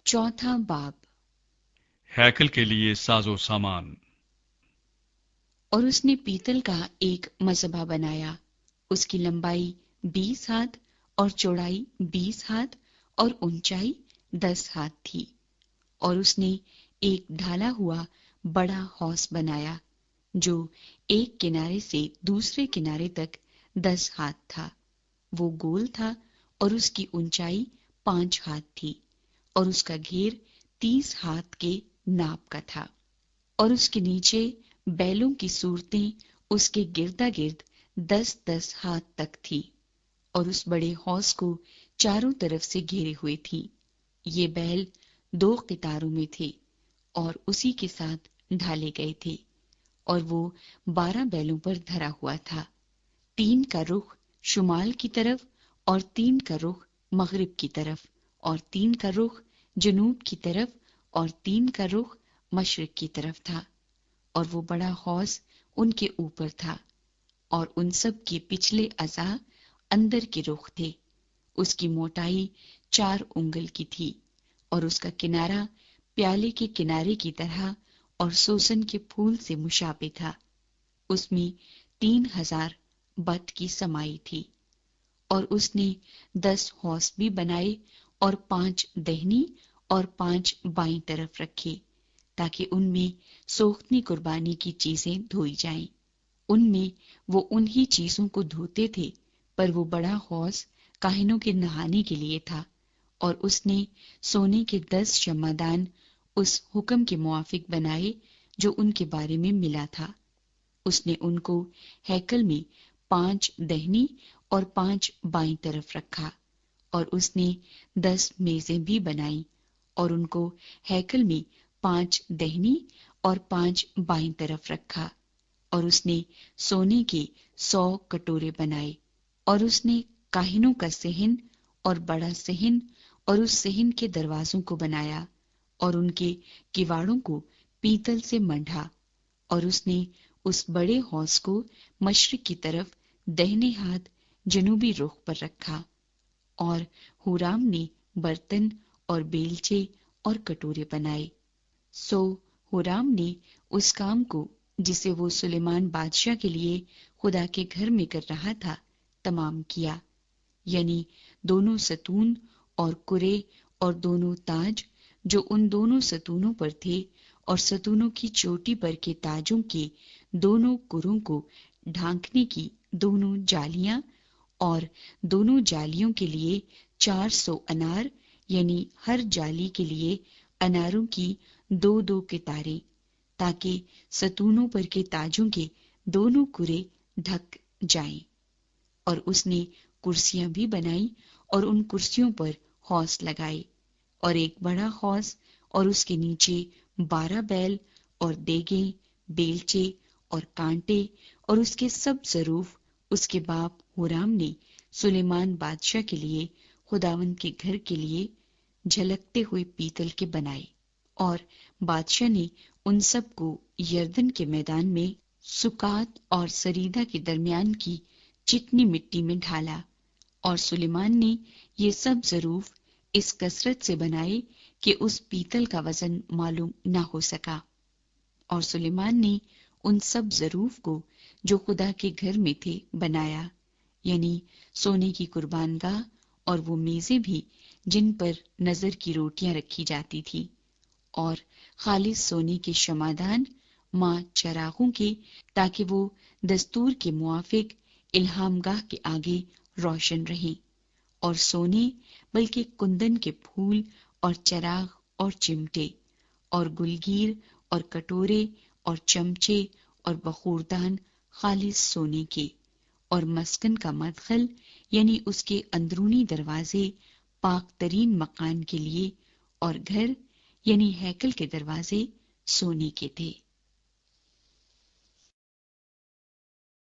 चौथा बाब। हैकल के लिए साजो सामान। और उसने पीतल का एक मसबा बनाया, उसकी लंबाई 20 हाथ और चौड़ाई 20 हाथ और ऊंचाई 10 हाथ थी। और उसने एक ढाला हुआ बड़ा हौस बनाया, जो एक किनारे से दूसरे किनारे तक 10 हाथ था। वो गोल था और उसकी ऊंचाई 5 हाथ थी और उसका घेर 30 हाथ के नाप का था। और उसके नीचे बैलों की सूरतें उसके गिरदा गिर्द 10-10 हाथ तक थी और उस बड़े हौस को चारों तरफ से घेरे हुए थी। ये बैल 2 कितारों में थे और उसी के साथ ढाले गए थे। और वो 12 बैलों पर धरा हुआ था। 3 का रुख शुमाल की तरफ और 3 का रुख मगरिब की तरफ और 3 का रुख जनूब की तरफ और 3 का रुख मशरिक की तरफ था। और वो बड़ा हौस उनके ऊपर था और उन सब के पिछले अज़ा अंदर के रुख थे। उसकी मोटाई 4 उंगल की थी और उसका किनारा प्याले के किनारे की तरह और सोसन के फूल से मुशाबे था। उसमें 3,000 बत की समाई थी। और उसने 10 हौस भी बनाए और 5 दहनी और 5 बाईं तरफ रखे, ताकि उनमें सोख्तनी कुर्बानी की चीजें धोई जाएं। उनमें वो उन्हीं चीजों को धोते थे, पर वो बड़ा हौस काहिनों के नहाने के लिए था। और उसने सोने के 10 शमादान उस हुक्म के मुआफिक बनाए जो उनके बारे में मिला था। उसने उनको हैकल में 5 दहनी और 5 बाईं तरफ रखा। और उसने 10 मेजें भी बनाई और उनको हैकल में 5 दहनी और 5 बाईं तरफ रखा। और उसने सोने के 100 कटोरे बनाए। और उसने काहिनों का सहन और बड़ा सहन और उस सहन के दरवाजों को बनाया और उनके किवाड़ों को पीतल से मंढा। और उसने उस बड़े हौस को मशरिक की तरफ दाहिने हाथ जनूबी रुख पर रखा। और हुराम ने बर्तन और बेलचे और कटोरे बनाए। सो हुराम ने उस काम को जिसे वो सुलेमान बादशाह के लिए खुदा के घर में कर रहा था तमाम किया, यानी दोनों सतून और कुरे और दोनों ताज जो उन दोनों सतूनों पर थे, और सतूनों की चोटी पर के ताजों के दोनों कुरों को ढांकने की दोनों जालियां, और दोनों जालियों के लिए 400 अनार, यानी हर जाली के लिए अनारों की 2-2 कितारें, ताकि सतूनों पर के ताजों के दोनों कुरे ढक जाएं। और उसने कुर्सियां भी बनाई और उन कुर्सियों पर हौस लगाए, और एक बड़ा हौस और उसके नीचे 12 बैल और देगे, बेलचे और कांटे, और उसके सब जरूफ उसके बाप हुराम ने सुलेमान बादशाह के लिए खुदावंद के घर के लिए झलकते हुए पीतल के बनाए। और बादशाह ने उन सब को यर्दन के मैदान में सुकात और सरीदा के दरमियान की चिकनी मिट्टी में ढाला। और सुलेमान ने ये सब जरूफ इस कसरत से बनाए कि उस पीतल का वजन मालूम न हो सका। और सुलेमान ने उन सब जरूफ को जो खुदा के घर में थे बनाया, यानी सोने की कुर्बानगाह और वो मेजें भी जिन पर नजर की रोटियां रखी जाती थी, और खालिस सोने के शमादान मां चरागों के, ताकि वो दस्तूर के मुआफिक इल्हामगाह के आगे रोशन रहे। और सोने बल्कि कुंदन के फूल और चराग और चिमटे और गुलगीर और कटोरे और चमचे और बखूरदान खालिस सोने के। और मस्कन का मदखल यानी उसके अंदरूनी दरवाजे पाक तरीन मकान के लिए, और घर यानी हैकल के दरवाजे सोने के थे।